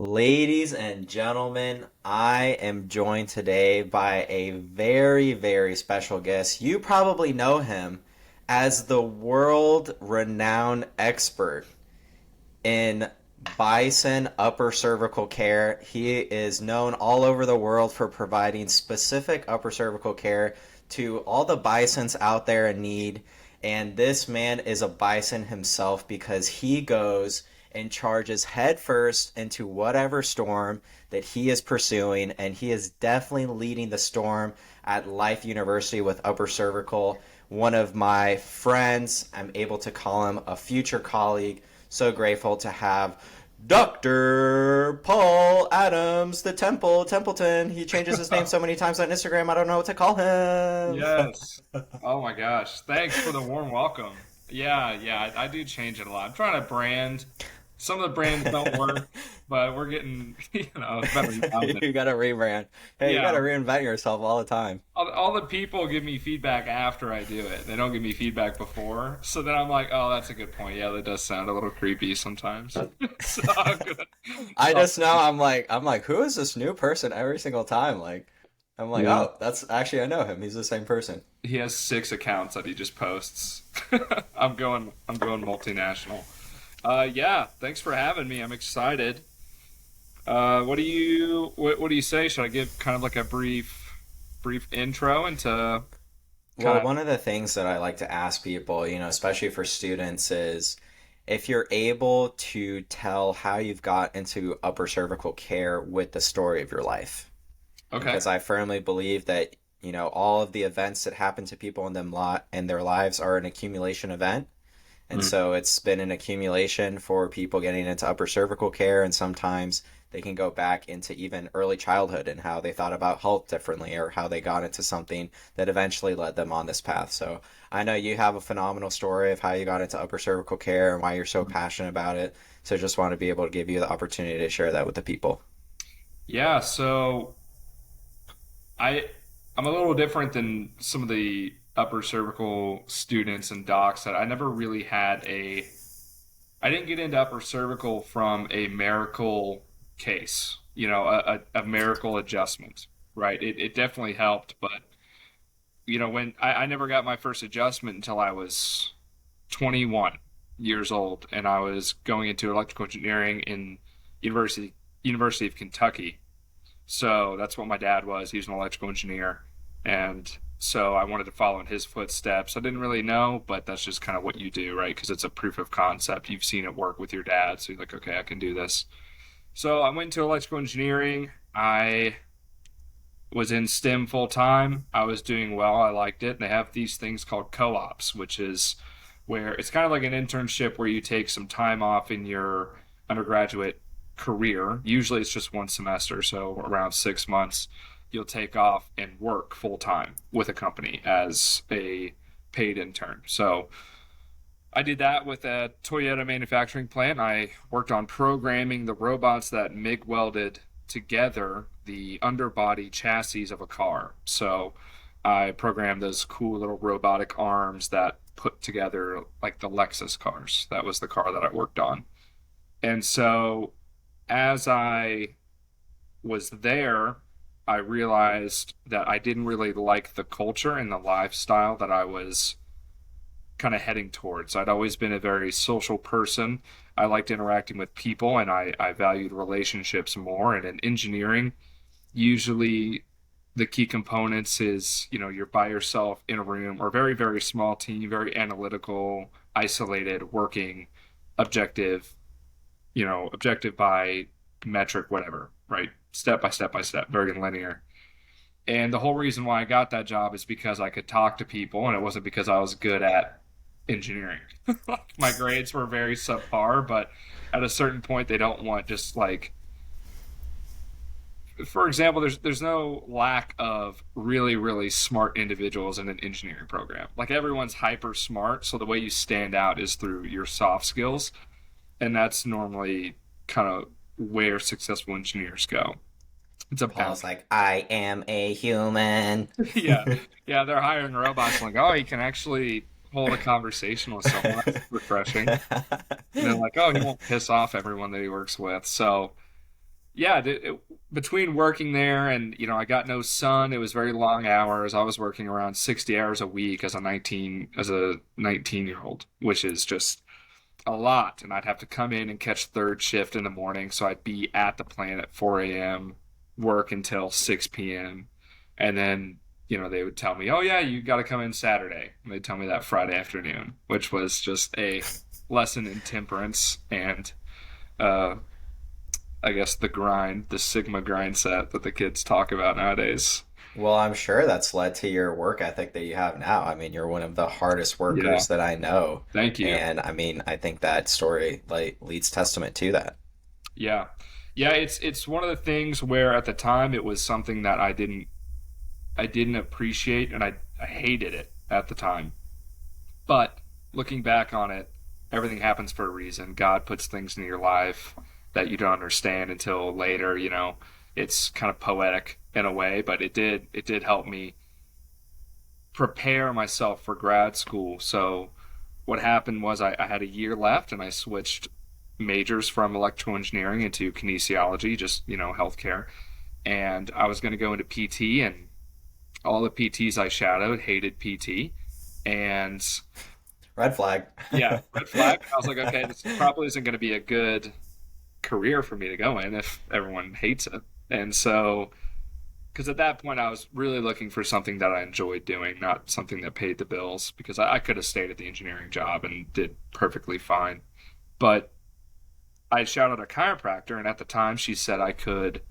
Ladies and gentlemen, I am joined today by a very, very special guest. You probably know him as the world renowned expert in bison upper cervical care. He is known all over the world for providing specific upper cervical care to all the bisons out there in need. And this man is a bison himself because he goes and charges headfirst into whatever storm that he is pursuing. And he is definitely leading the storm at Life University with upper cervical. One of my friends, I'm able to call him a future colleague. So grateful to have Dr. Paul Adams, the Templeton. He changes his name so many times on Instagram, I don't know what to call him. Yes. Oh my gosh. Thanks for the warm welcome. Yeah, I do change it a lot. I'm trying to brand. Some of the brands don't work, but we're getting, better now than. You gotta rebrand. Hey, you gotta Yeah. reinvent yourself all the time. All the people give me feedback after I do it. They don't give me feedback before. So then I'm like, oh, that's a good point. Yeah, that does sound a little creepy sometimes. So I'm gonna, I so just know I'm like, who is this new person every single time? Like, I'm like, yeah. oh, that's actually I know him. He's the same person. He has 6 accounts that he just posts. I'm going multinational. Yeah, thanks for having me. I'm excited. What do you say? Should I give kind of like a brief intro into kind Well, of one of the things that I like to ask people, especially for students, is if you're able to tell how you've got into upper cervical care with the story of your life. okay. Because I firmly believe that, all of the events that happen to people in their lives are an accumulation event. And Mm. so it's been an accumulation for people getting into upper cervical care, and sometimes they can go back into even early childhood and how they thought about health differently or how they got into something that eventually led them on this path. So I know you have a phenomenal story of how you got into upper cervical care and why you're so passionate about it. So just want to be able to give you the opportunity to share that with the people. Yeah, so I I'm a little different than some of the upper cervical students and docs that I never really had a I didn't get into upper cervical from a miracle case, a miracle adjustment, right? It definitely helped, but when I never got my first adjustment until I was 21 years old, and I was going into electrical engineering in University University of Kentucky. So that's what my dad was. He was an electrical engineer, and so I wanted to follow in his footsteps. I didn't really know, but that's just kind of what you do, right? Because it's a proof of concept. You've seen it work with your dad, so you're like, okay, I can do this. So I went to electrical engineering. I was in STEM full time. I was doing well. I liked it. They have these things called co-ops, which is where it's kind of like an internship where you take some time off in your undergraduate career. Usually it's just one semester, so around 6 months, you'll take off and work full time with a company as a paid intern. So I did that with a Toyota manufacturing plant. I worked on programming the robots that MIG welded together the underbody chassis of a car. So I programmed those cool little robotic arms that put together like the Lexus cars. That was the car that I worked on. And so as I was there, I realized that I didn't really like the culture and the lifestyle that I was kind of heading towards. I'd always been a very social person. I liked interacting with people, and I valued relationships more. And in engineering, usually the key components is, you're by yourself in a room or a very, very small team, very analytical, isolated, working, objective, objective by metric, whatever, right? Step by step by step, very linear. And the whole reason why I got that job is because I could talk to people, and it wasn't because I was good at engineering. My grades were very subpar, but at a certain point, they don't want just like, for example, there's no lack of really really smart individuals in an engineering program. Like everyone's hyper smart, so the way you stand out is through your soft skills, and that's normally kind of where successful engineers go. It's a Paul's balance. like, I am a human. Yeah, yeah, they're hiring robots. Like, oh, he can actually hold a conversation with someone. That's refreshing. And they're like, oh, he won't piss off everyone that he works with. So yeah, between working there and I got no sun. It was very long hours. I was working around 60 hours a week as a 19-year old, which is just a lot. And I'd have to come in and catch third shift in the morning, so I'd be at the plant at 4 a.m., work until 6 p.m., and then they would tell me, "Oh yeah, you got to come in Saturday." And they'd tell me that Friday afternoon, which was just a lesson in temperance and uh, I guess the Sigma grind set that the kids talk about nowadays. Well, I'm sure that's led to your work ethic that you have now. I mean, you're one of the hardest Yeah, workers that I know. thank you. And I mean, I think that story like leads testament to that. Yeah, yeah. It's one of the things where at the time it was something that I didn't appreciate, and I hated it at the time. But looking back on it, everything happens for a reason. God puts things in your life that you don't understand until later. It's kind of poetic in a way, but it did help me prepare myself for grad school. So what happened was I had a year left, and I switched majors from electrical engineering into kinesiology, just healthcare. And I was going to go into PT, and all the PTs I shadowed hated PT. And Red flag. yeah, red flag. I was like, okay, this probably isn't going to be a good career for me to go in if everyone hates it. And so, because at that point I was really looking for something that I enjoyed doing, not something that paid the bills, because I could have stayed at the engineering job and did perfectly fine. But I shouted a chiropractor, and at the time she said I could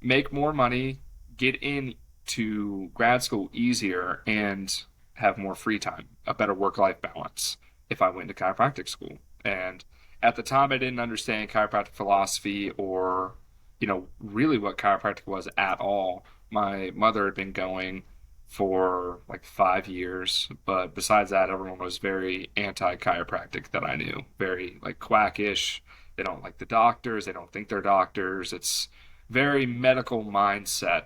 make more money, get into grad school easier, and have more free time, a better work life balance if I went to chiropractic school. And at the time, I didn't understand chiropractic philosophy or, really what chiropractic was at all. My mother had been going for like 5 years, but besides that, everyone was very anti chiropractic that I knew, very like quackish. They don't like the doctors, they don't think they're doctors. It's very medical mindset,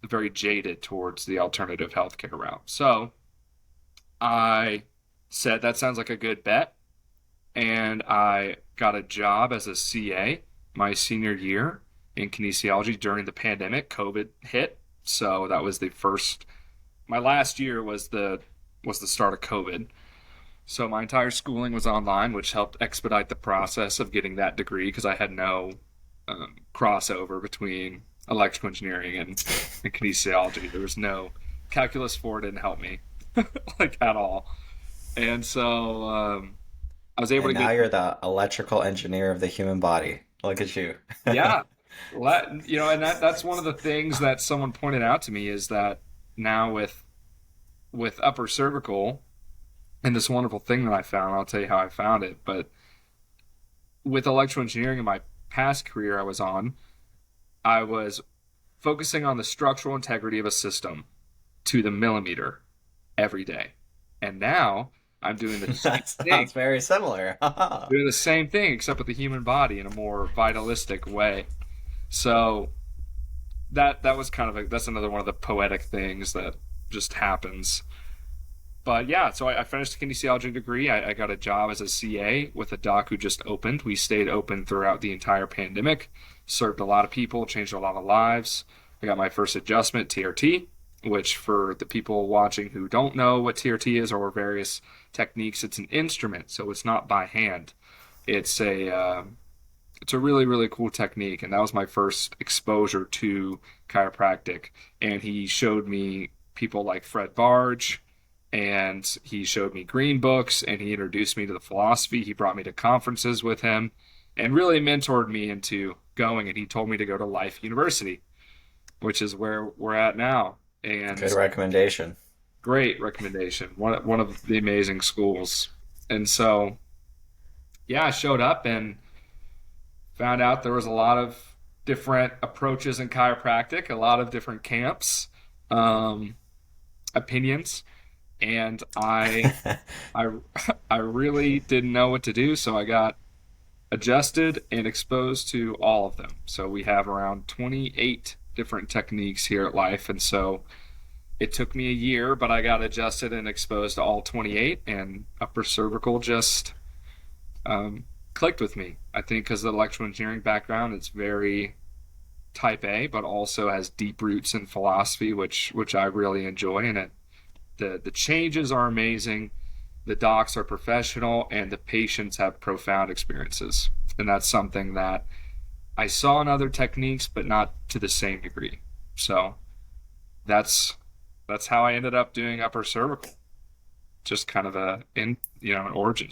very jaded towards the alternative healthcare route. So I said that sounds like a good bet, and I got a job as a CA my senior year in kinesiology during the pandemic. COVID hit, so that was the first. My last year was the start of COVID, so my entire schooling was online, which helped expedite the process of getting that degree because I had no crossover between electrical engineering and kinesiology. There was no calculus 4 didn't help me like at all, and so I was able And to now get you're the electrical engineer of the human body. Look at you. yeah, and that's one of the things that someone pointed out to me is that now with upper cervical and this wonderful thing that I found. I'll tell you how I found it, but with electrical engineering in my past career I was focusing on the structural integrity of a system to the millimeter every day. And now I'm doing the same That thing, sounds very similar. except with the human body in a more vitalistic way. So that was kind of that's another one of the poetic things that just happens. But yeah, so I finished a kinesiology degree. I got a job as a CA with a doc who just opened. We stayed open throughout the entire pandemic, served a lot of people, changed a lot of lives. I got my first adjustment, TRT, which for the people watching who don't know what TRT is or various techniques, it's an instrument, so it's not by hand. It's a really really cool technique, and that was my first exposure to chiropractic. And he showed me people like Fred Barge, and he showed me green books, and he introduced me to the philosophy. He brought me to conferences with him and really mentored me into going, and he told me to go to Life University, which is where we're at now. Good And recommendation. great recommendation, one of the amazing schools. And so yeah, I showed up and found out there was a lot of different approaches in chiropractic, a lot of different camps, um, opinions, and I I really didn't know what to do, so I got adjusted and exposed to all of them. So we have around 28 different techniques here at Life, and so it took me a year, but I got adjusted and exposed to all 28, and upper cervical just clicked with me. I think because of the electrical engineering background, it's very type A, but also has deep roots in philosophy, which I really enjoy. And the changes are amazing. The docs are professional, and the patients have profound experiences. And that's something that I saw in other techniques, but not to the same degree. So that's that's how I ended up doing upper cervical. Just kind of a in an origin